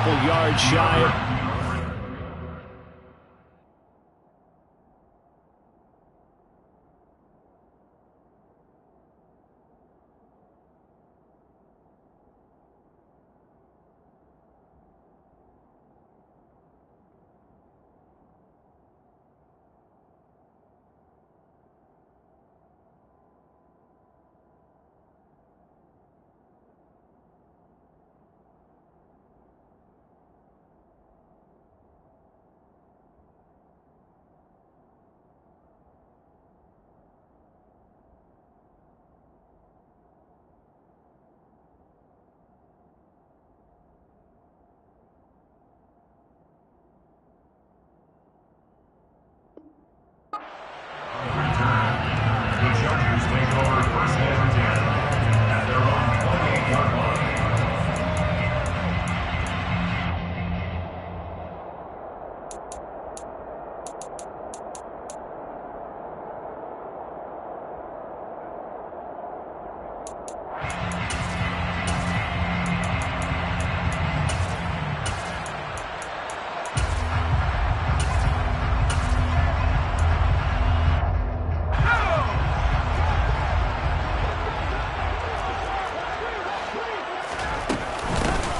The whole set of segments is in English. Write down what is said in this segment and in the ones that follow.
couple yards shy.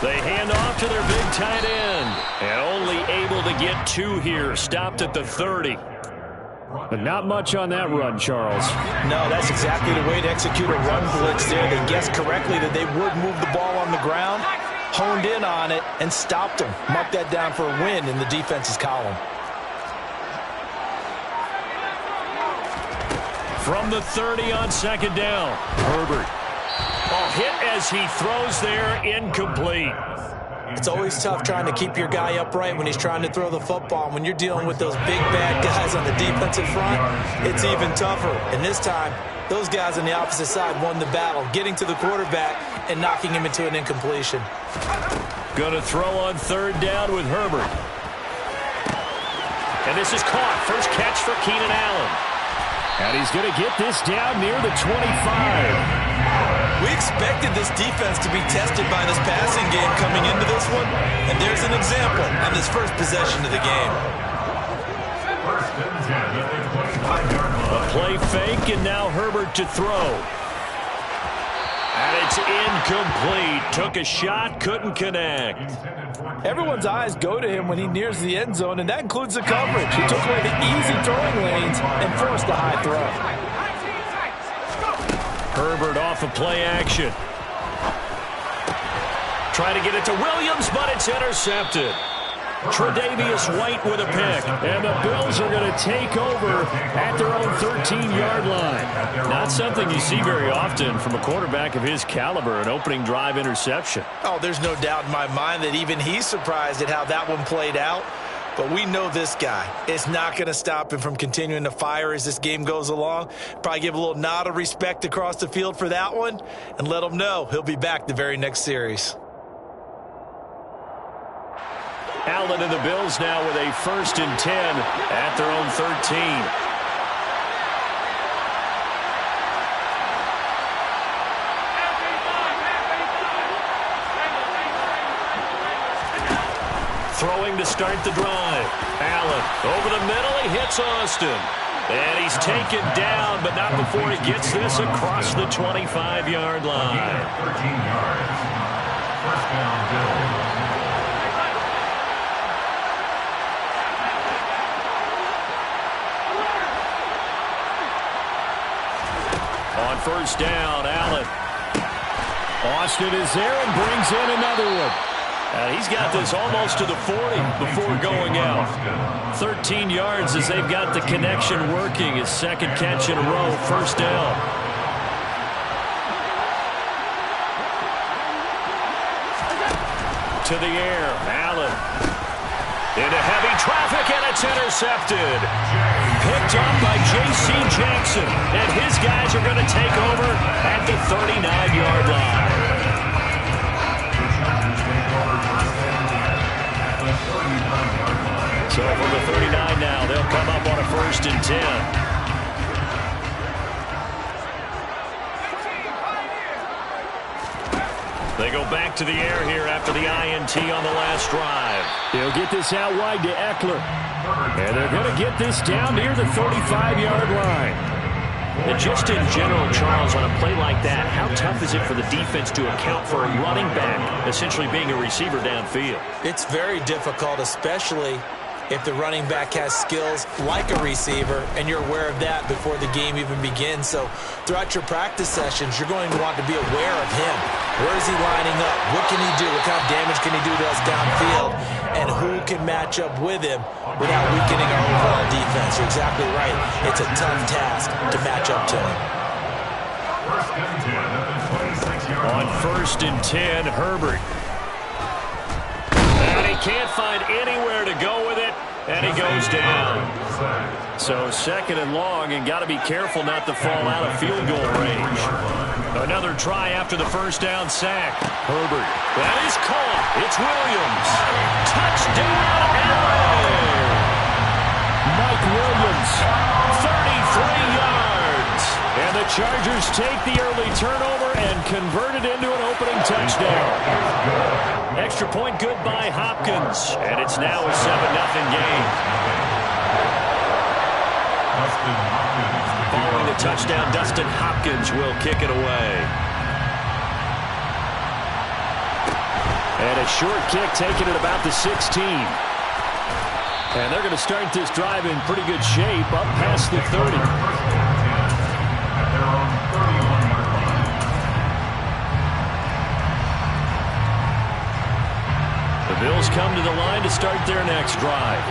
They hand off to their big tight end. And only able to get 2 here. Stopped at the 30. But not much on that run, Charles. No, that's exactly the way to execute a run blitz there. They guessed correctly that they would move the ball on the ground, honed in on it, and stopped them. Mark that down for a win in the defense's column. From the 30 on second down, Herbert. Hit as he throws there, incomplete. It's always tough trying to keep your guy upright when he's trying to throw the football. When you're dealing with those big, bad guys on the defensive front, it's even tougher. And this time, those guys on the opposite side won the battle, getting to the quarterback and knocking him into an incompletion. Going to throw on third down with Herbert. And this is caught. First catch for Keenan Allen. And he's going to get this down near the 25. We expected this defense to be tested by this passing game coming into this one, and there's an example on this first possession of the game. A play fake, and now Herbert to throw. And it's incomplete. Took a shot, couldn't connect. Everyone's eyes go to him when he nears the end zone, and that includes the coverage. He took away the easy throwing lanes and forced a high throw. Herbert off of play action. Trying to get it to Williams, but it's intercepted. Tre'Davious White with a pick. And the Bills are going to take over at their own 13-yard line. Not something you see very often from a quarterback of his caliber, an opening drive interception. Oh, there's no doubt in my mind that even he's surprised at how that one played out. But we know this guy. It's not going to stop him from continuing to fire as this game goes along. Probably give a little nod of respect across the field for that one and let him know he'll be back the very next series. Allen and the Bills now with a 1st and 10 at their own 13. Throwing to start the drive. Allen over the middle. He hits Austin. And he's taken down, but not before he gets this across the 25-yard line. 13 yards. First down, Bills. On first down, Allen. Austin is there and brings in another one. He's got this almost to the 40 before going out. 13 yards as they've got the connection working. His second catch in a row, first down. To the air, Allen. Into heavy traffic, and it's intercepted. Picked up by J.C. Jackson. And his guys are going to take over at the 39-yard line. So from the 39 now, they'll come up on a 1st and 10. They go back to the air here after the INT on the last drive. They'll get this out wide to Eckler. And they're going to get this down near the 35-yard line. And just in general, Charles, on a play like that, how tough is it for the defense to account for a running back essentially being a receiver downfield? It's very difficult, especially if the running back has skills like a receiver, and you're aware of that before the game even begins. So throughout your practice sessions, you're going to want to be aware of him. Where is he lining up? What can he do? What kind of damage can he do to us downfield? And who can match up with him without weakening our overall defense? You're exactly right. It's a tough task to match up to him. On 1st and 10, Herbert. And he can't find anywhere to go with it, and he goes down. So 2nd and long, and got to be careful not to fall out of field goal range. Another try after the 1st down sack. Herbert. That is caught. It's Williams. Touchdown, LA! Mike Williams. 33 yards. And the Chargers take the early turnover and convert it into an opening touchdown. Extra point good by Hopkins. And it's now a 7-0 game. Following the touchdown, Dustin Hopkins will kick it away. And a short kick taken at about the 16. And they're going to start this drive in pretty good shape up past the 30. The Bills come to the line to start their next drive.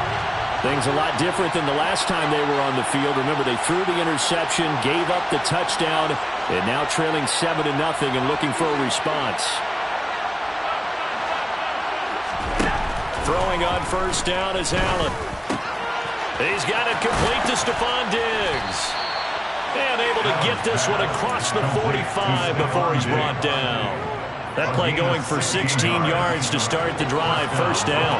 Things a lot different than the last time they were on the field. Remember, they threw the interception, gave up the touchdown, and now trailing 7-0 and looking for a response. Throwing on 1st down is Allen. He's got it complete to Stephon Diggs. And able to get this one across the 45 before he's brought down. That play going for 16 yards to start the drive, 1st down.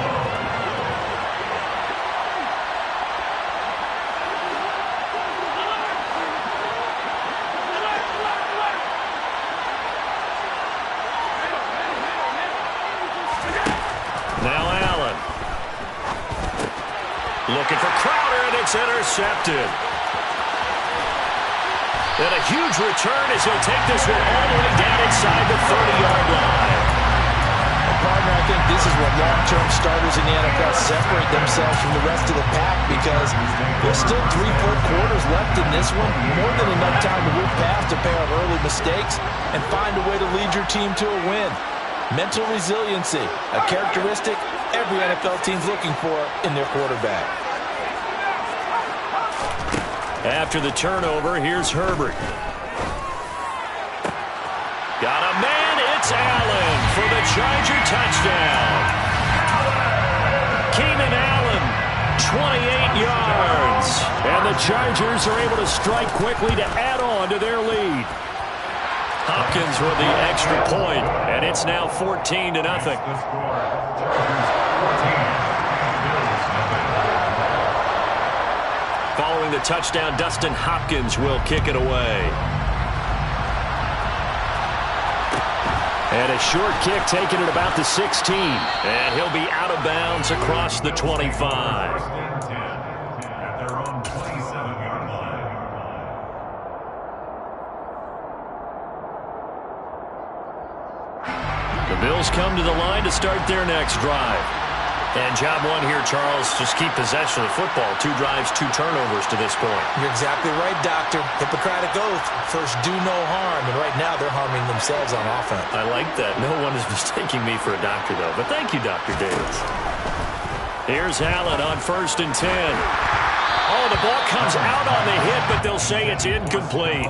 Looking for Crowder, and it's intercepted. And a huge return as he'll take this one all the way down inside the 30-yard line. Partner, I think this is what long-term starters in the NFL separate themselves from the rest of the pack, because there's still 3 full quarters left in this one. More than enough time to move past a pair of early mistakes and find a way to lead your team to a win. Mental resiliency, a characteristic every NFL team's looking for in their quarterback. After the turnover, here's Herbert. Got a man, it's Allen for the Charger touchdown. Keenan Allen, 28 yards. And the Chargers are able to strike quickly to add on to their lead. Hopkins with the extra point, and it's now 14-0. Following the touchdown, Dustin Hopkins will kick it away. And a short kick taken at about the 16. And he'll be out of bounds across the 25. The Bills come to the line to start their next drive. And job one here, Charles, just keep possession of the football. 2 drives, 2 turnovers to this point. You're exactly right, Doctor. Hippocratic oath. First, do no harm. And right now, they're harming themselves on offense. I like that. No one is mistaking me for a doctor, though. But thank you, Dr. Davis. Here's Allen on 1st and 10. Oh, the ball comes out on the hit, but they'll say it's incomplete.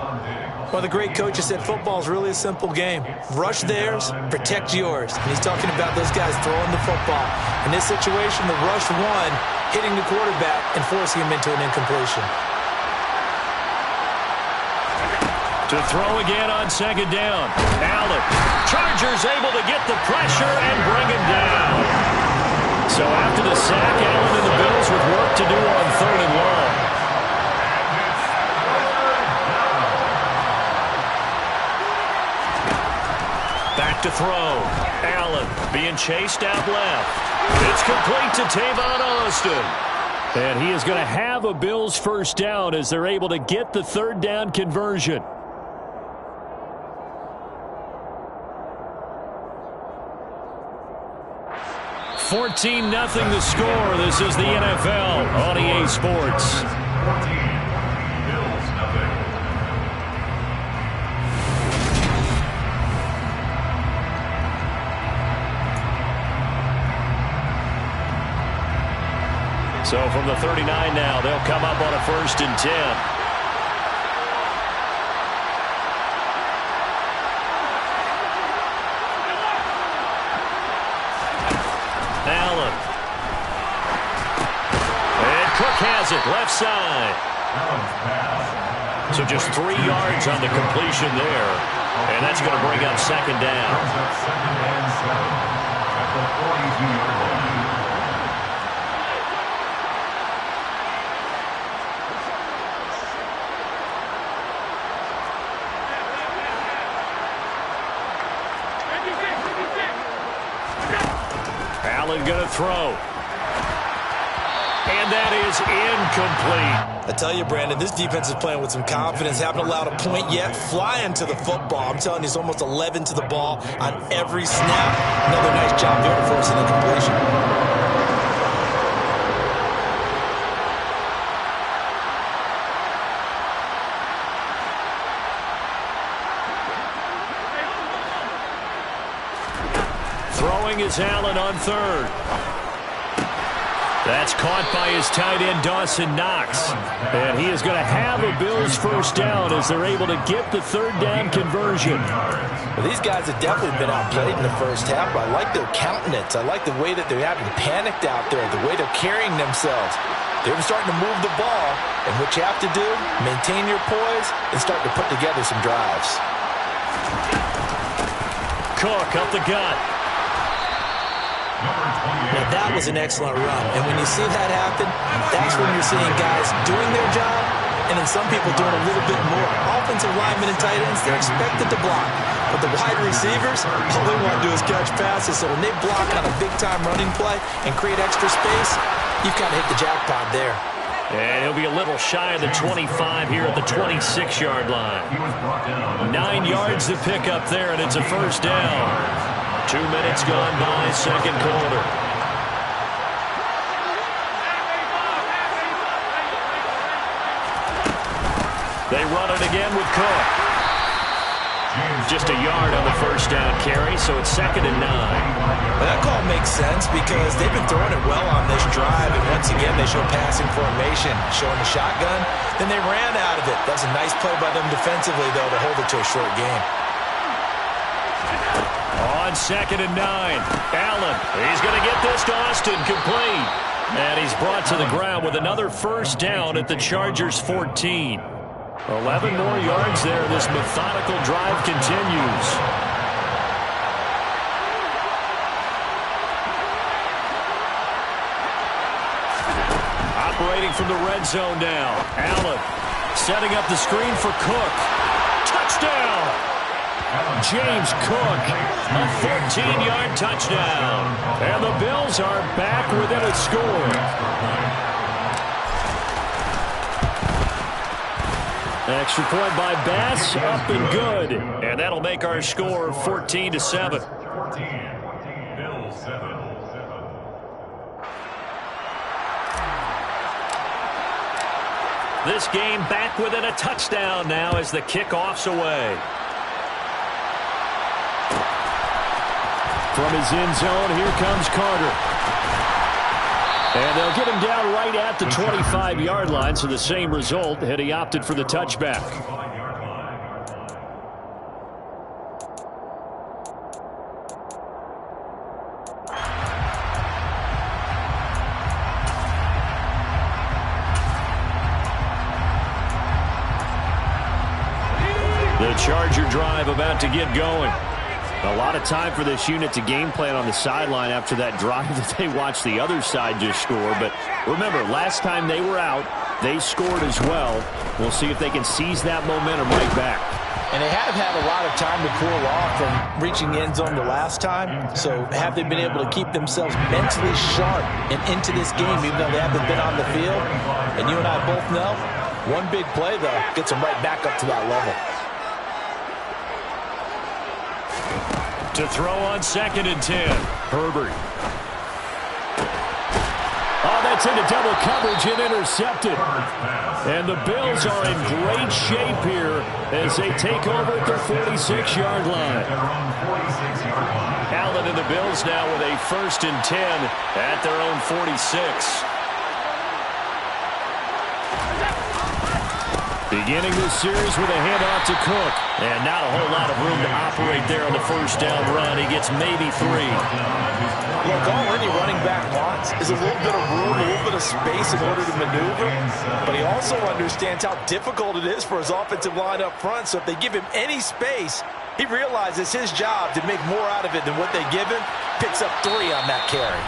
Well, the great coach has said football is really a simple game. Rush theirs, protect yours. And he's talking about those guys throwing the football. In this situation, the rush won, hitting the quarterback and forcing him into an incompletion. To throw again on 2nd down. Allen. Chargers able to get the pressure and bring him down. So after the sack, Allen and the Bills with work to do on 3rd and long. Back to throw. Allen being chased out left. It's complete to Tavon Austin. And he is going to have a Bills first down as they're able to get the third down conversion. $14-0 the score. This is the NFL on EA Sports. 14, Bills nothing. So from the 39 now, they'll come up on a 1st and 10. Allen. And Cook has it, left side. So just 3 yards on the completion there. And that's going to bring up 2nd down. Brings up 2nd and 7 at the 42-yard line. Allen going to throw. And that is incomplete. I tell you, Brandon, this defense is playing with some confidence. Haven't allowed a point yet. Flying to the football. I'm telling you, it's almost 11 to the ball on every snap. Another nice job there for us in the completion. Throwing is Allen on 3rd. That's caught by his tight end, Dawson Knox. And he is going to have a Bills first down as they're able to get the third down conversion. Well, these guys have definitely been outplayed in the first half, but I like their countenance. I like the way that they're having panicked out there, the way they're carrying themselves. They're starting to move the ball, and what you have to do, maintain your poise and start to put together some drives. Cook up the gut. Now, that was an excellent run, and when you see that happen, that's when you're seeing guys doing their job, and then some people doing a little bit more. Offensive linemen and tight ends, they're expected to block, but the wide receivers, all they want to do is catch passes, so when they block on a big-time running play and create extra space, you've kind of hit the jackpot there. And he'll be a little shy of the 25 here at the 26-yard line. 9 yards to pick up there, and it's a first down. 2 minutes gone by, 2nd quarter. They run it again with Cook. Just a yard on the first down carry, so it's 2nd and 9. Well, that call makes sense because they've been throwing it well on this drive, and once again they show passing formation, showing the shotgun. Then they ran out of it. That's a nice play by them defensively, though, to hold it to a short game. On 2nd and 9, Allen, he's going to get this to Austin, complete. And he's brought to the ground with another first down at the Chargers' 14. 11 more yards there. This methodical drive continues. Operating from the red zone now. Allen setting up the screen for Cook. Touchdown! James Cook, a 14-yard touchdown. And the Bills are back within a score. Extra point by Bass, up and good. And that'll make our score 14-7. 14, Bills 7. This game back within a touchdown now as the kickoff's away. From his end zone, here comes Carter. And they'll get him down right at the 25-yard line, so the same result had he opted for the touchback. The Charger drive about to get going. A lot of time for this unit to game plan on the sideline after that drive that they watched the other side just score. But remember, last time they were out, They scored as well. We'll see if they can seize that momentum right back. And they have had a lot of time to cool off from reaching the end zone the last time. So have they been able to keep themselves mentally sharp and into this game, even though they haven't been on the field? And you and I both know, one big play, though, gets them right back up to that level. To throw on 2nd and 10. Herbert. Oh, that's into double coverage and intercepted. And the Bills are in great shape here as they take over at their 46-yard line. Allen and the Bills now with a 1st and 10 at their own 46. Beginning this series with a handoff to Cook. And not a whole lot of room to operate there on the 1st down run. He gets maybe 3. Look, all any running back wants is a little bit of room, a little bit of space in order to maneuver. But he also understands how difficult it is for his offensive line up front. So if they give him any space, he realizes his job to make more out of it than what they give him. Picks up 3 on that carry.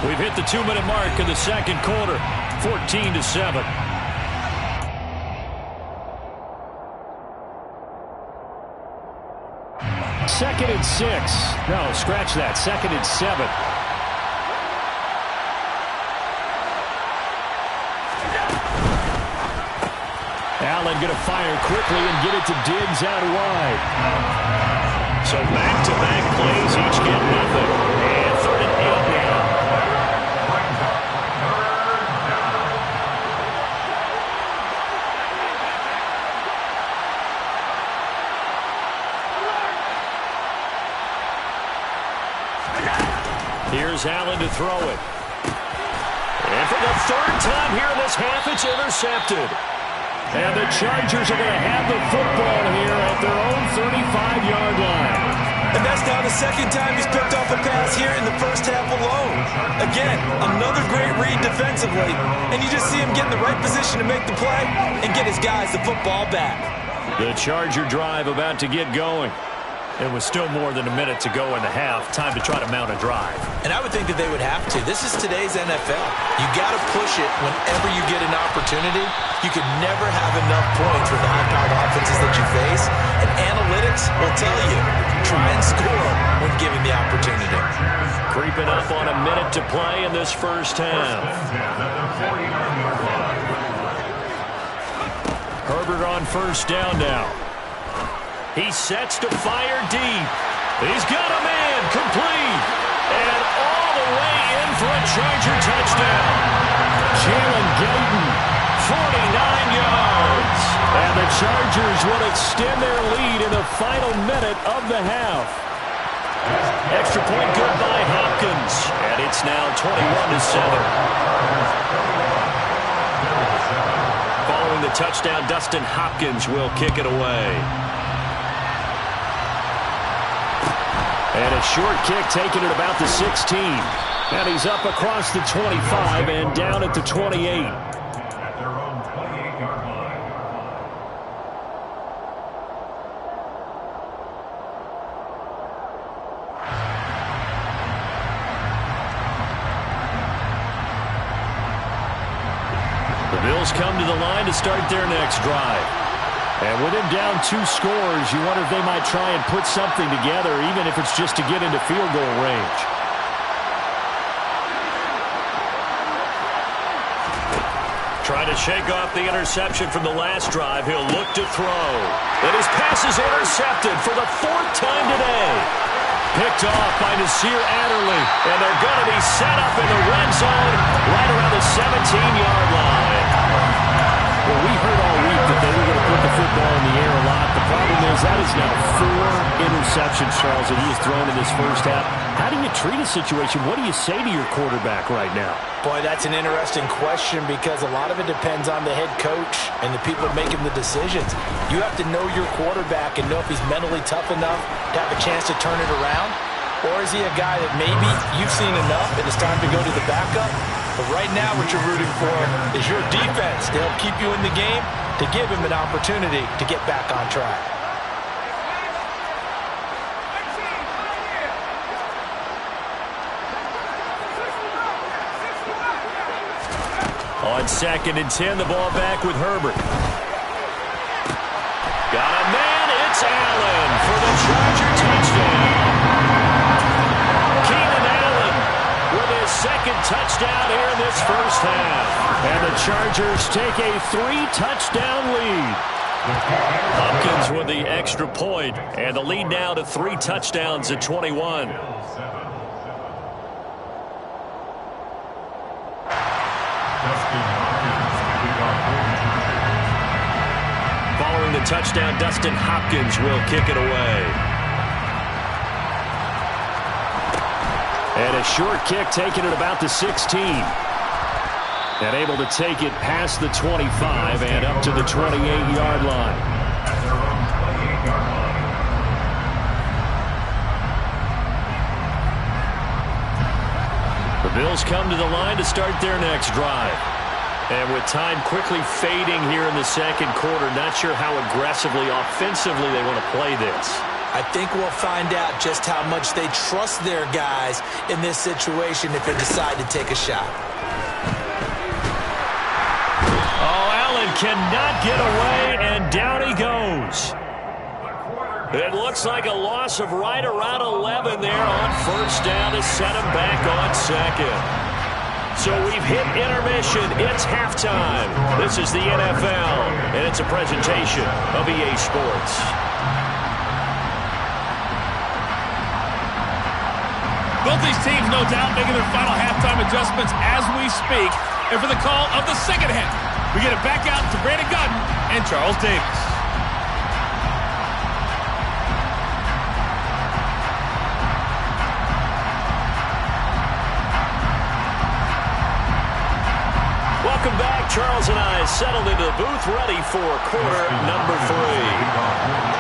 We've hit the 2-minute mark in the 2nd quarter. 14-7. 2nd and 6. No, scratch that. 2nd and 7. Allen going to fire quickly and get it to Diggs out wide. So back-to-back plays each get nothing. And 3rd and 8 now. Here's Allen to throw it. And for the 3rd time here in this half, it's intercepted. And the Chargers are going to have the football here at their own 35-yard line. And that's now the 2nd time he's picked off a pass here in the 1st half alone. Again, another great read defensively. And you just see him get in the right position to make the play and get his guys the football back. The Charger drive about to get going. It was still more than a minute to go in the half. Time to try to mount a drive. And I would think that they would have to. This is today's NFL. You got to push it whenever you get an opportunity. You can never have enough points with the high-powered offenses that you face. And analytics will tell you, try and score when given the opportunity. Creeping up on a minute to play in this 1st half. Herbert on 1st down now. He sets to fire deep. He's got a man complete. And all the way in for a Charger touchdown. Jalen Gayton, 49 yards. And the Chargers will extend their lead in the final minute of the half. Extra point good by Hopkins. And it's now 21-7. Following the touchdown, Dustin Hopkins will kick it away. And a short kick taken at about the 16. And he's up across the 25 and down at the 28. At their own 28-yard line. The Bills come to the line to start their next drive. And with him down 2 scores, you wonder if they might try and put something together, even if it's just to get into field goal range. Trying to shake off the interception from the last drive. He'll look to throw. And his pass is intercepted for the 4th time today. Picked off by Nasir Adderley. And they're going to be set up in the red zone right around the 17-yard line. Well, we heard all week that they were going to put the football in the air a lot. The problem is that is now 4 interceptions, Charles, that he has thrown in this 1st half. How do you treat a situation? What do you say to your quarterback right now? Boy, that's an interesting question because a lot of it depends on the head coach and the people making the decisions. You have to know your quarterback and know if he's mentally tough enough to have a chance to turn it around. Or is he a guy that maybe you've seen enough and it's time to go to the backup? But right now what you're rooting for is your defense to help keep you in the game, to give him an opportunity to get back on track. On 2nd and 10, the ball back with Herbert. Got a man, it's Allen for the Charger touchdown. Keenan Allen with his 2nd touchdown here in this first half. And the Chargers take a 3-touchdown lead. Hopkins with the extra point, and the lead now to 3 touchdowns at 21. Following the touchdown, Dustin Hopkins will kick it away. And a short kick taken at about the 16. And able to take it past the 25 and up to the 28-yard line. The Bills come to the line to start their next drive. And with time quickly fading here in the second quarter, not sure how aggressively, offensively they want to play this. I think we'll find out just how much they trust their guys in this situation if they decide to take a shot. Cannot get away, and down he goes. It looks like a loss of right around 11 there on first down to set him back on 2nd. So we've hit intermission. It's halftime. This is the NFL, and it's a presentation of EA Sports. Both these teams, no doubt, making their final halftime adjustments as we speak. And for the call of the second half, we get it back out to Brandon Gaudin and Charles Davis. Welcome back. Charles and I settled into the booth, ready for quarter number 3.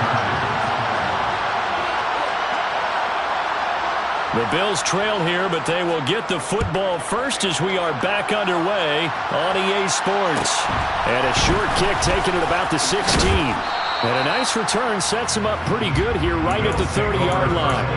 The Bills trail here, but they will get the football first as we are back underway on EA Sports. And a short kick taken at about the 16. And a nice return sets them up pretty good here right at the 30-yard line.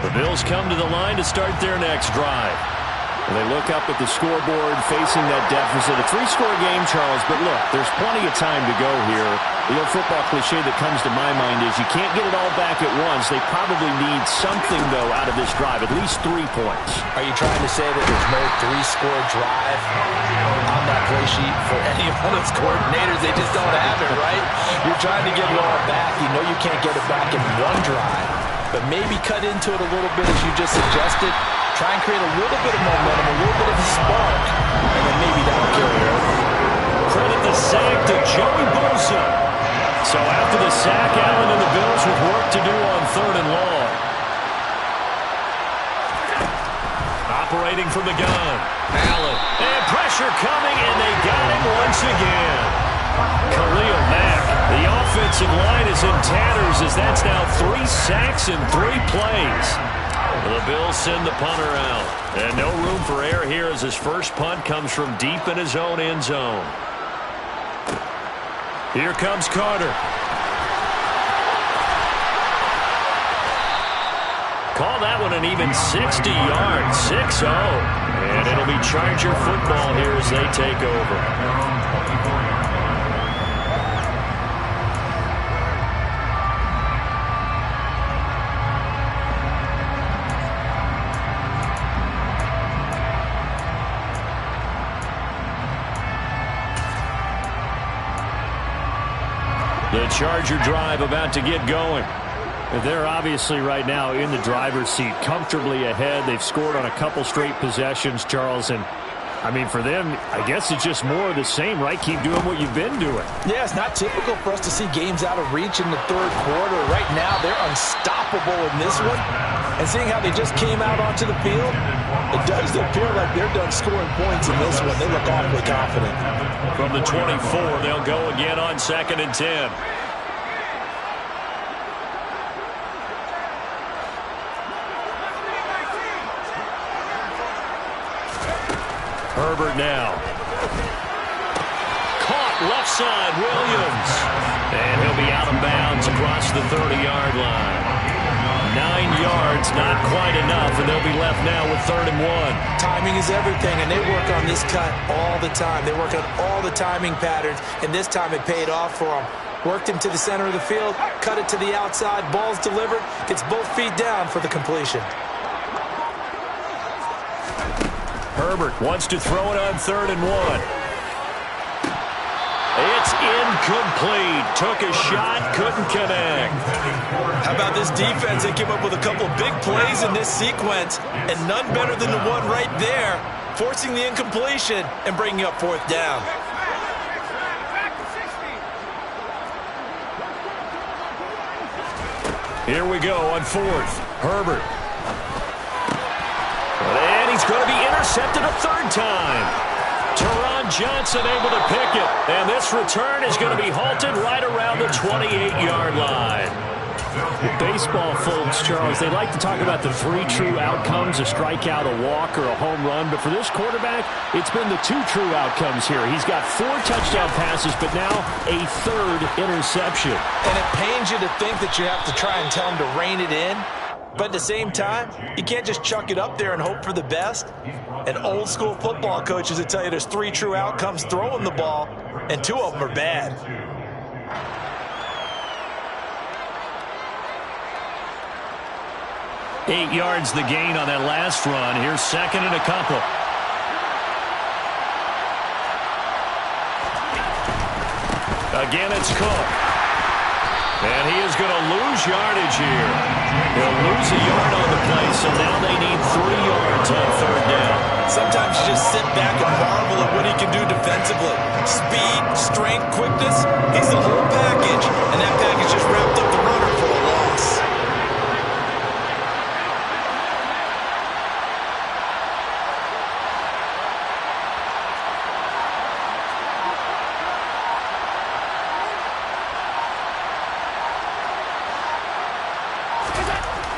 The Bills come to the line to start their next drive. They look up at the scoreboard facing that deficit. A 3-score game, Charles, but look, there's plenty of time to go here. The old football cliche that comes to my mind is you can't get it all back at once. They probably need something, though, out of this drive, at least 3 points. Are you trying to say that there's no 3-score drive on that play sheet for any of those coordinators? They just don't have it, right? You're trying to get it all back. You know you can't get it back in one drive, but maybe cut into it a little bit as you just suggested. Try and create a little bit of momentum, a little bit of a spark, and then maybe that'll carry over. Credit the sack to Joey Bosa. So after the sack, Allen and the Bills with work to do on 3rd and long. Operating from the gun. Allen. And pressure coming, and they got him once again. Khalil Mack. The offensive line is in tatters as that's now 3 sacks in 3 plays. The Bills send the punter out. And no room for error here as his first punt comes from deep in his own end zone. Here comes Carter. Call that one an even 60 yards, 6-0. And it'll be Charger football here as they take over. The Charger drive about to get going. They're obviously right now in the driver's seat, comfortably ahead. They've scored on a couple straight possessions, Charles. And, I mean, for them, I guess it's just more of the same, right? Keep doing what you've been doing. Yeah, it's not typical for us to see games out of reach in the 3rd quarter. Right now, they're unstoppable in this one. And seeing how they just came out onto the field, it does appear like they're done scoring points in this one. They look awfully confident. From the 24, they'll go again on 2nd and 10. Herbert now. Caught left side, Williams. And he'll be out of bounds across the 30-yard line. 9 yards, not quite enough, and they'll be left now with 3rd and 1. Timing is everything, and they work on this cut all the time. They work on all the timing patterns, and this time it paid off for them. Worked him to the center of the field, cut it to the outside, ball's delivered, gets both feet down for the completion. Herbert wants to throw it on 3rd and 1. It's incomplete. Took a shot, couldn't connect. How about this defense? They came up with a couple of big plays in this sequence, and none better than the one right there, forcing the incompletion and bringing up 4th down. Here we go on 4th. Herbert. And he's going to be intercepted a 3rd time. Teron Johnson able to pick it. And this return is going to be halted right around the 28-yard line. Baseball folks, Charles, they like to talk about the 3 true outcomes, a strikeout, a walk, or a home run. But for this quarterback, it's been the 2 true outcomes here. He's got 4 touchdown passes, but now a 3rd interception. And it pains you to think that you have to try and tell him to rein it in. But at the same time, you can't just chuck it up there and hope for the best. And old school football coaches will tell you there's 3 true outcomes throwing the ball, and 2 of them are bad. Eight yards the gain on that last run. Here's 2nd and a couple. Again, it's Cook. And he is going to lose yardage here. He'll lose a yard on the play, so now they need 3 yards on 3rd down. Sometimes you just sit back and marvel at what he can do defensively. Speed, strength, quickness, he's the whole package. And that package just wrapped up the runner for a loss.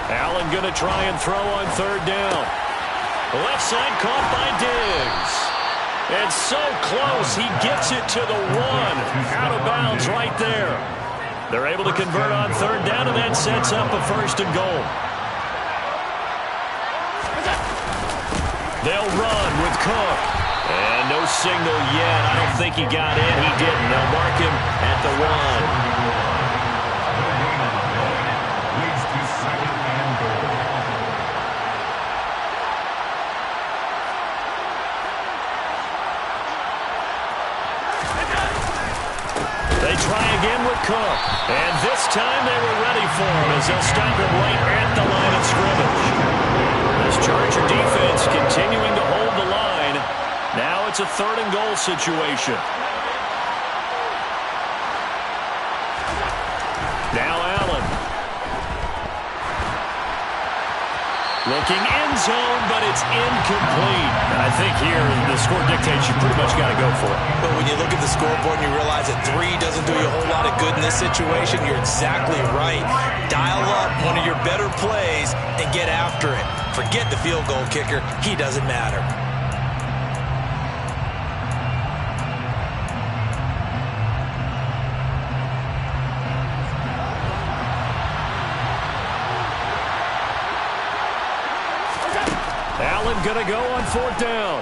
Allen going to try and throw on 3rd down. Left side caught by Diggs. And so close, he gets it to the 1. Out of bounds right there. They're able to convert on 3rd down, and that sets up a 1st and goal. They'll run with Cook. And no signal yet. I don't think he got in. He didn't. They'll mark him at the 1. Try again with Cook. And this time they were ready for him as they'll stop him right at the line of scrimmage. This Charger defense continuing to hold the line. Now it's a 3rd and goal situation. Now Allen. Looking end zone, but it's incomplete. And I think here the score dictates you pretty much got to go for it. But when you look at the scoreboard and you realize that 3 doesn't do you a whole lot of good in this situation, you're exactly right. Dial up one of your better plays and get after it. Forget the field goal kicker. He doesn't matter. Allen going to go on 4th down.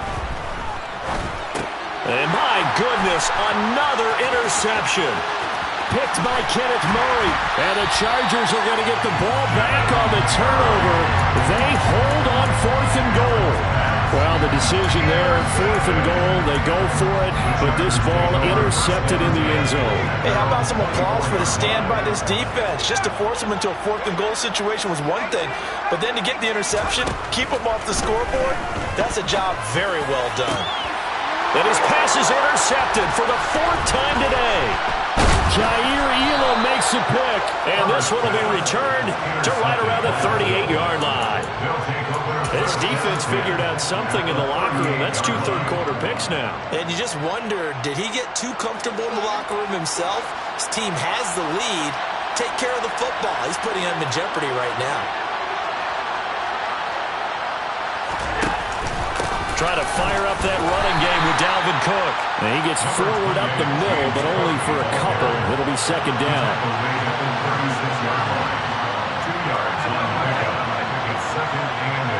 And my goodness, another interception. Picked by Kenneth Murray. And the Chargers are going to get the ball back on the turnover. They hold on 4th and goal. Well, the decision there, 4th and goal, they go for it, but this ball intercepted in the end zone. Hey, how about some applause for the stand by this defense? Just to force them into a 4th and goal situation was one thing, but then to get the interception, keep them off the scoreboard, that's a job very well done. And his pass is intercepted for the 4th time today. Jair Elam makes a pick, and this one will be returned to right around the 38-yard line. This defense figured out something in the locker room. That's 2 third-quarter picks now. And you just wonder, did he get too comfortable in the locker room himself? His team has the lead. Take care of the football. He's putting him in jeopardy right now. try to fire up that running game with Dalvin Cook. And he gets forward up the middle, but only for a couple. It'll be second down. 2 yards on pickup. It's second and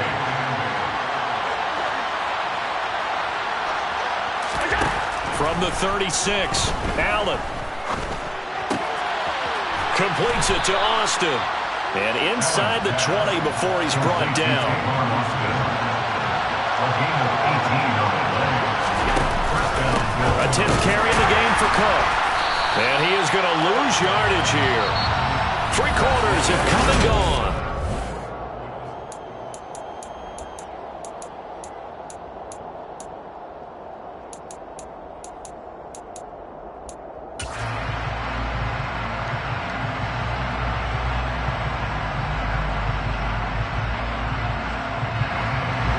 8. From the 36, Allen. Completes it to Austin. And inside the 20 before he's brought down. A 10th carry in the game for Cook. And he is going to lose yardage here. 3 quarters have come and gone.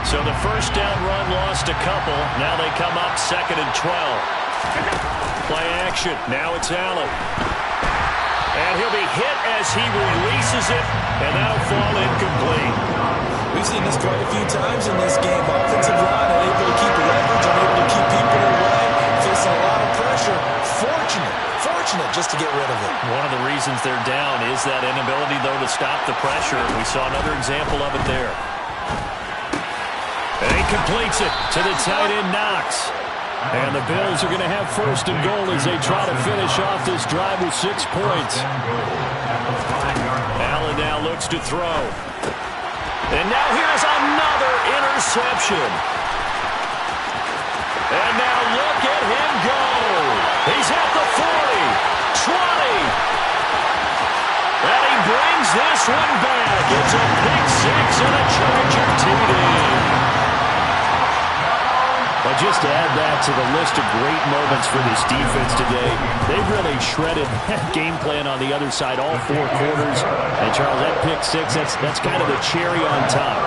So the first down run lost a couple. Now they come up 2nd and 12. Play action. Now it's Allen. And he'll be hit as he releases it, and that'll fall incomplete. We've seen this quite a few times in this game. Offensive line unable to keep leverage, unable to keep people away, facing a lot of pressure. Fortunate just to get rid of it. One of the reasons they're down is that inability, though, to stop the pressure. We saw another example of it there. And he completes it to the tight end, Knox. And the Bills are going to have 1st and goal as they try to finish off this drive with 6 points. Allen now looks to throw. And now here's another interception. And now look at him go. He's at the 40, 20. And he brings this one back. It's a pick 6 and a Charger TD. But just to add that to the list of great moments for this defense today, they really shredded that game plan on the other side all 4 quarters. And, Charles, that pick 6, that's kind of the cherry on top.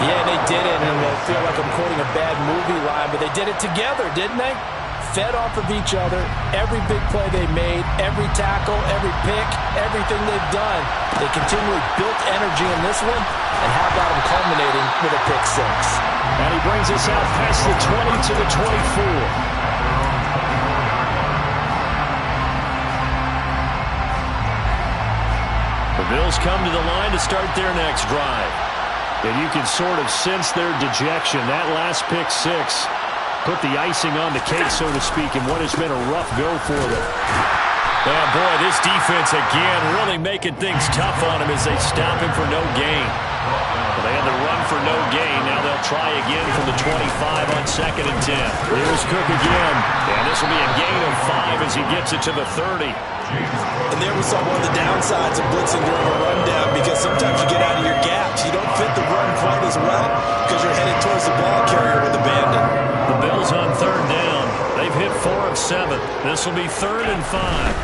Yeah, they did it, and I feel like I'm quoting a bad movie line, but they did it together, didn't they? Fed off of each other, every big play they made, every tackle, every pick, everything they've done. They continually built energy in this one, and how about them culminating with a pick 6? And he brings us out past the 20 to the 24. The Bills come to the line to start their next drive. And you can sort of sense their dejection. That last pick 6 put the icing on the cake, so to speak, in what has been a rough go for them. Oh, boy, this defense again really making things tough on him as they stop him for no gain. Well, they had to run for no gain. Now they'll try again from the 25 on 2nd and 10. Here's Cook again. And this will be a gain of 5 as he gets it to the 30. And there we saw one of the downsides of blitzing during a rundown, because sometimes you get out of your gaps. You don't fit the run quite as well because you're headed towards the ball carrier with abandon. The Bills on 3rd down. They've hit 4 of 7. This will be 3rd and 5.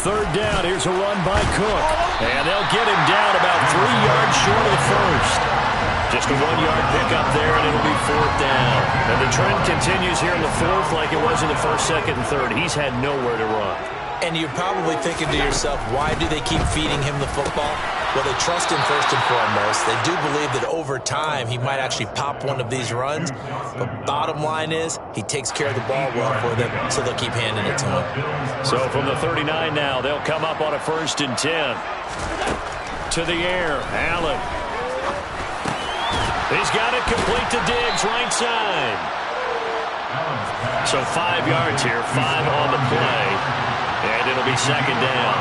3rd down. Here's a run by Cook. And they'll get him down about 3 yards short of the first. Just a 1-yard pickup there, and it'll be 4th down. And the trend continues here in the 4th like it was in the 1st, 2nd, and 3rd. He's had nowhere to run. And you're probably thinking to yourself, why do they keep feeding him the football? Well, they trust him first and foremost. They do believe that over time he might actually pop one of these runs. But bottom line is he takes care of the ball well for them, so they'll keep handing it to him. So from the 39 now, they'll come up on a 1st and 10. To the air, Allen. He's got it complete to Diggs, right side. So 5 yards here, 5 on the play. And it'll be 2nd down.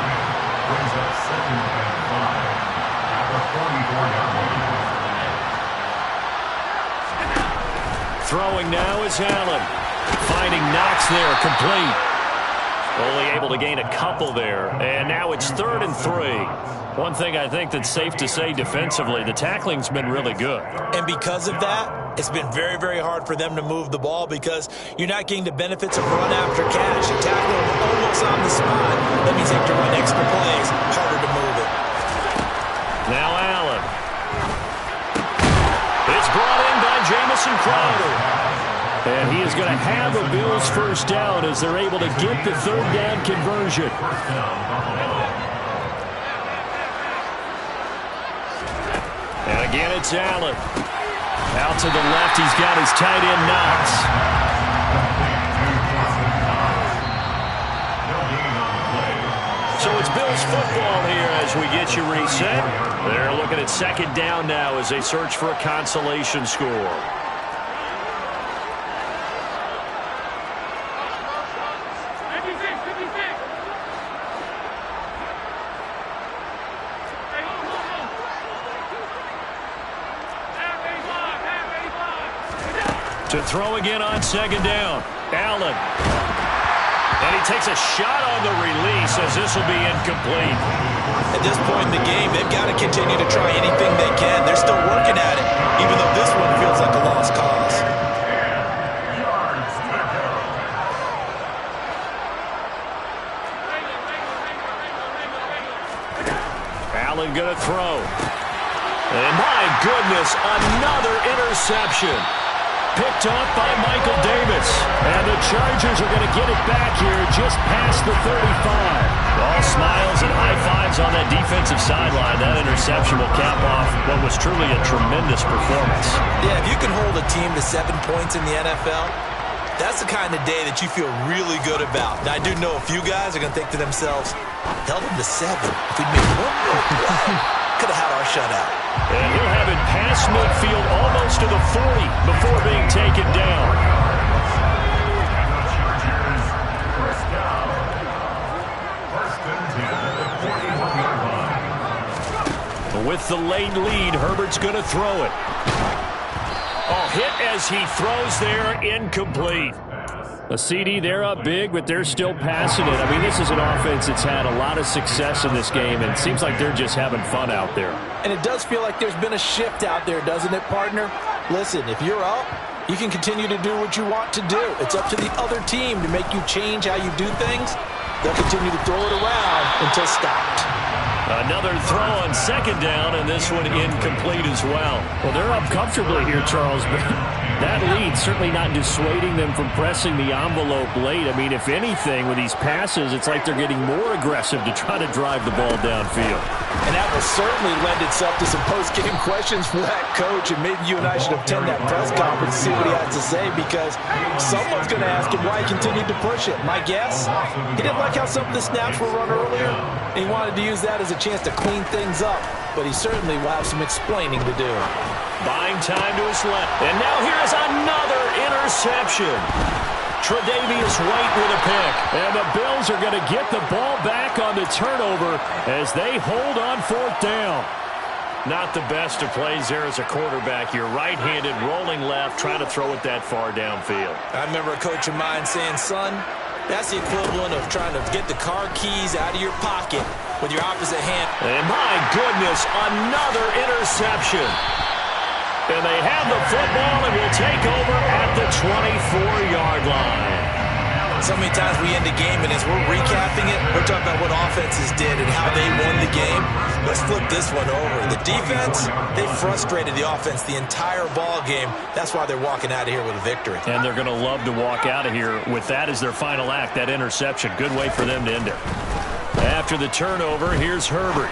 Brings up 2nd and 5 at the 44-yard line. Throwing now is Allen. Finding Knox there, complete. Only able to gain a couple there. And now it's 3rd and 3. One thing I think that's safe to say defensively, the tackling's been really good. And because of that, it's been very, very hard for them to move the ball because you're not getting the benefits of run after catch. You tackle them almost on the spot. That means they have to run extra plays, harder to move it. Now Allen. It's brought in by Jamison Crowder. And he is going to have a Bills 1st down as they're able to get the 3rd down conversion. And again, it's Allen. Out to the left, he's got his tight end Knox. So it's Bills football here as we get you reset. They're looking at second down now as they search for a consolation score. To throw again on second down. Allen. And he takes a shot on the release as this will be incomplete. At this point in the game, they've got to continue to try anything they can. They're still working at it, even though this one feels like a lost cause. Allen going to throw. And my goodness, another interception. Picked off by Michael Davis. And the Chargers are going to get it back here just past the 35. All smiles and high fives on that defensive sideline. That interception will cap off what was truly a tremendous performance. Yeah, if you can hold a team to 7 points in the NFL, that's the kind of day that you feel really good about. Now, I do know a few guys are going to think to themselves, held them to 7. If we made one more play, could have had our shutout. And he'll have it past midfield almost to the 40 before being taken down. With the late lead, Herbert's going to throw it. Oh, hit as he throws there, incomplete. A CD, they're up big, but they're still passing it. I mean, this is an offense that's had a lot of success in this game, and it seems like they're just having fun out there. And it does feel like there's been a shift out there, doesn't it, partner? Listen, if you're up, you can continue to do what you want to do. It's up to the other team to make you change how you do things. They'll continue to throw it around until stopped. Another throw on second down, and this one incomplete as well. Well, they're up comfortably here, Charles, but that lead certainly not dissuading them from pressing the envelope late. I mean, if anything, with these passes, it's like they're getting more aggressive to try to drive the ball downfield. And that will certainly lend itself to some post-game questions for that coach, and maybe you and I should attend that press conference to see what he has to say, because someone's going to ask him why he continued to push it. My guess, he didn't like how some of the snaps were run earlier, and he wanted to use that as a chance to clean things up, but he certainly will have some explaining to do. Buying time to his left. And now here's another interception. Tre'Davious White with a pick. And the Bills are going to get the ball back on the turnover as they hold on fourth down. Not the best of plays there as a quarterback. You're right-handed, rolling left, trying to throw it that far downfield. I remember a coach of mine saying, son, that's the equivalent of trying to get the car keys out of your pocket with your opposite hand. And my goodness, another interception. And they have the football and will take over at the 24-yard line. So many times we end the game, and as we're recapping it, we're talking about what offenses did and how they won the game. Let's flip this one over. The defense, they frustrated the offense the entire ball game. That's why they're walking out of here with a victory. And they're going to love to walk out of here with that as their final act, that interception. Good way for them to end it. After the turnover, here's Herbert.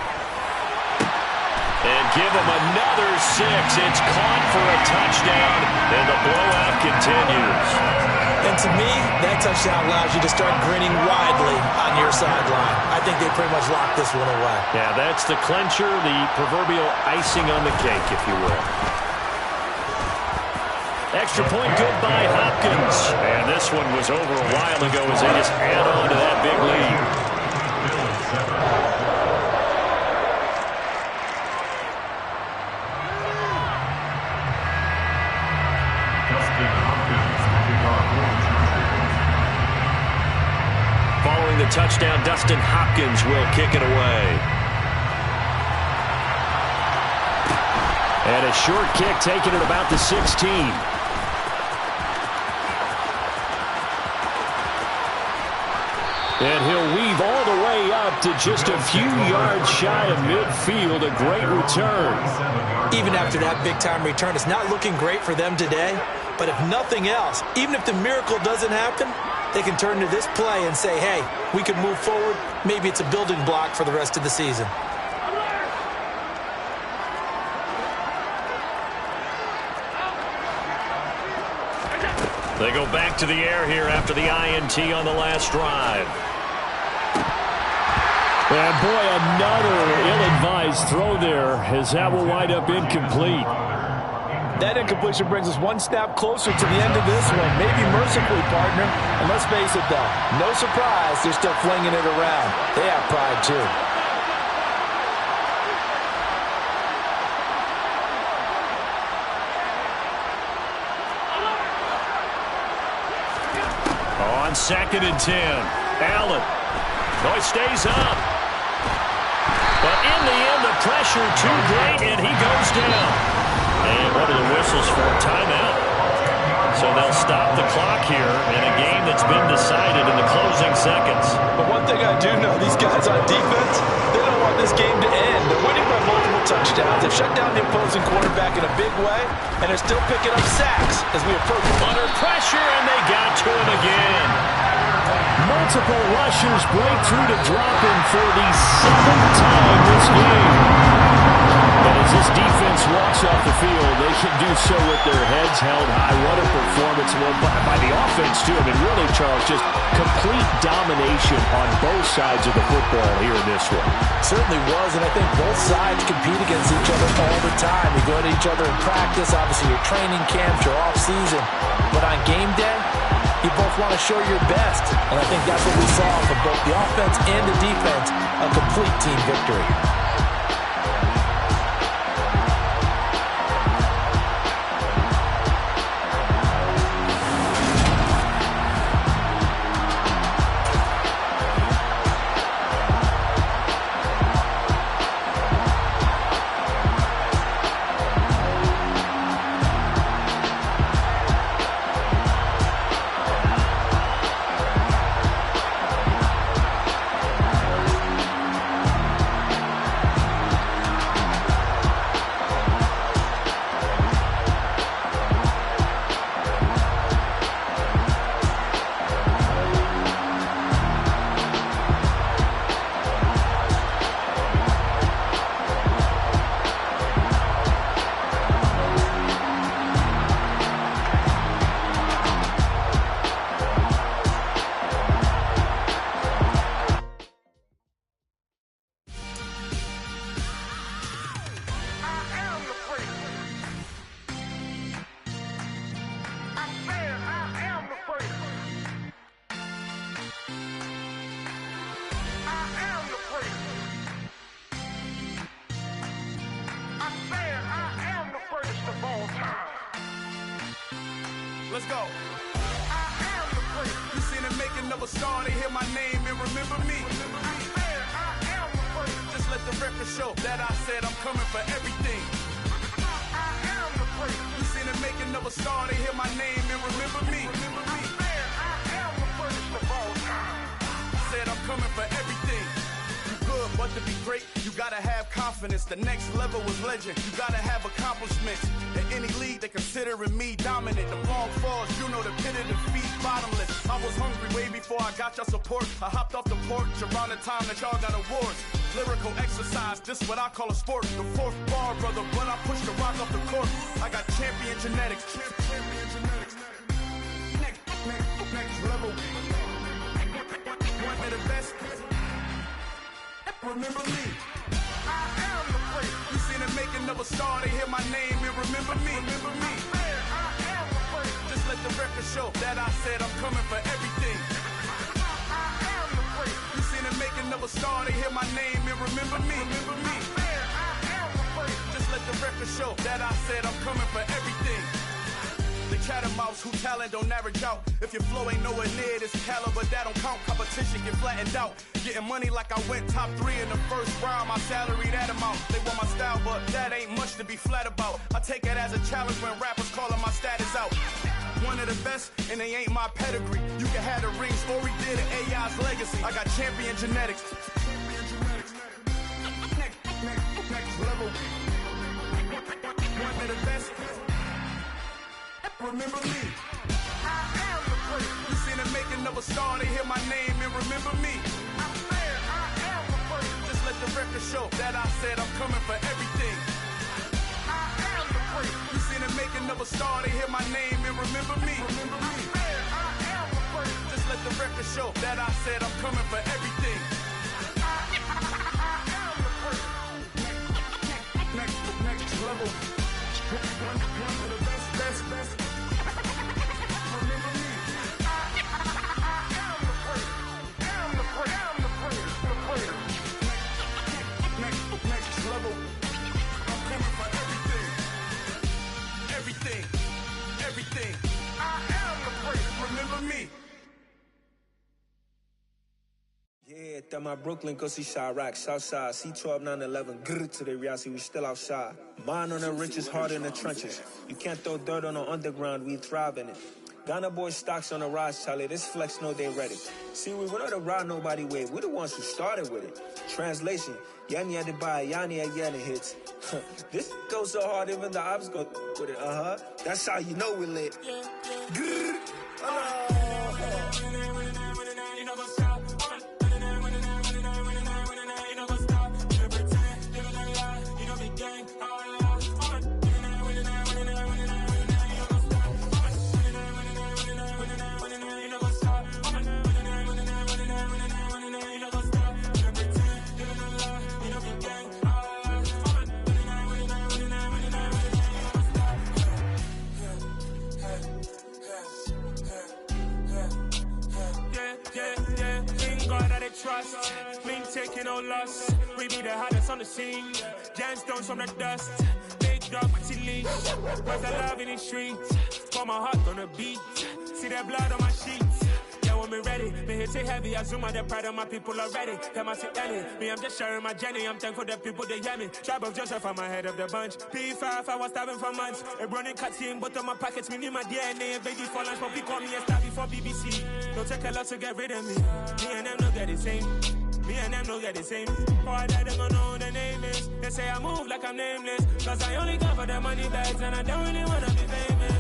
And give him another 6. It's caught for a touchdown, and the blowout continues. And to me, that touchdown allows you to start grinning widely on your sideline. I think they pretty much locked this one away. Yeah, that's the clincher, the proverbial icing on the cake, if you will. Extra point good by Hopkins. And this one was over a while ago as they just add on to that big lead. Following the touchdown, Dustin Hopkins will kick it away. And a short kick taken at about the 16. And he'll weave all the way up to just a few yards shy of midfield. A great return. Even after that big-time return, it's not looking great for them today. But if nothing else, even if the miracle doesn't happen, they can turn to this play and say, hey, we can move forward. Maybe it's a building block for the rest of the season. They go back to the air here after the INT on the last drive. And boy, another ill-advised throw there, as that will wind up incomplete. That incompletion brings us one snap closer to the end of this one. Maybe mercifully, partner. And let's face it, though, no surprise, they're still flinging it around. They have pride, too. On 2nd and 10, Allen. No, he stays up. But in the end, the pressure too great, and he goes down. And what are the whistles for a timeout? So they'll stop the clock here in a game that's been decided in the closing seconds. But one thing I do know, these guys on defense, they don't want this game to end. They're winning by multiple touchdowns. They've shut down the opposing quarterback in a big way, and they're still picking up sacks as we approach. Under pressure, and they got to him again. Multiple rushers break through to drop him for the 7th time this game. But as this defense walks off the field, they can do so with their heads held high. What a performance by the offense, too. I mean, really, Charles, just complete domination on both sides of the football here in this one. Certainly was, and I think both sides compete against each other all the time. You go at each other in practice, obviously your training camps, your off-season. But on game day, you both want to show your best. And I think that's what we saw from both the offense and the defense, a complete team victory. Let's go. I am the great. You seen it making of a star. They hear my name and remember me. I am the great. Just let the record show that I said I'm coming for everything. I am the great. You seen it making of a star. They hear my name and remember me. I am the greatest of all time. Said I'm coming for everything. You good, but to be great, you gotta have confidence. The next level was legend. You gotta have accomplishments. In any league, they considering me dominant. The long falls, you know the pit of defeat, bottomless. I was hungry way before I got your support. I hopped off the porch around the time that y'all got awards. Lyrical exercise, this what I call a sport. The fourth bar, brother, when I push the rock off the court. I got champion genetics. Champion genetics. Next level. One of the best. Remember me. I am the great. You seen it making of a star. They hear my name and remember me. Remember me. I am the great. Just let the record show that I said I'm coming for everything. I am the great. You seen it making of a star. They hear my name and remember me. Remember me. I am the great. Just let the record show that I said I'm coming for everything. The catamounts who talent don't average out. If your flow ain't nowhere near this caliber, that don't count. Competition get flattened out. Getting money like I went top 3 in the first round. My salary that amount. They want my style, but that ain't much to be flat about. I take it as a challenge when rappers calling my status out. One of the best, and they ain't my pedigree. You can have the rings, or we did it, AI's legacy. I got champion genetics. Next level. One of the best. Remember me. I am the great. You seen it making of a star. They hear my name and remember me. I am the great. Just let the record show that I said I'm coming for everything. I am the great. You seen it making of a star. They hear my name and remember me. Remember me. let the record show that I said I'm coming for everything. I am the first. Next level. One of the best. Remember me. I am the first. Am the first. Next level. I'm coming for everything. Everything. I am the first. Remember me. Yeah, that my Brooklyn, go see Chirac, Southside, C12, 911, grrr to the reality, we still outside. Mine on the riches, hard in the trenches. You can't throw dirt on the underground, we thrive in it. Ghana boys stocks on the rise, Charlie, this flex know they ready. See, we were not to ride nobody with, we're the ones who started with it. Translation, Yani had to buy, Yani again it hits. This goes so hard, even the ops go with it, That's how you know we lit. Grrr, trust, we ain't taking no loss. We be the hottest on the scene. Gemstones from the dust. Big dog, pretty leash. Where's the love in the streets? Pour my heart on the beat. See that blood on my sheets. Yeah, when me ready, me hit it heavy. I zoom out the pride of my people already. Them I see any. Me, I'm just sharing my journey. I'm thankful that people they hear me. Tribe of Joseph, I'm ahead of the bunch. P5, I was starving for months. A running cuts in, but on my pockets, me need my DNA. Baby for lunch, but we call me a star before BBC. Don't take a lot to get rid of me. Me and them no get the same. Me and them no get the same. Boy, that they gonna know who the name is. They say I move like I'm nameless. Cause I only come for the money bags and I don't really wanna be famous.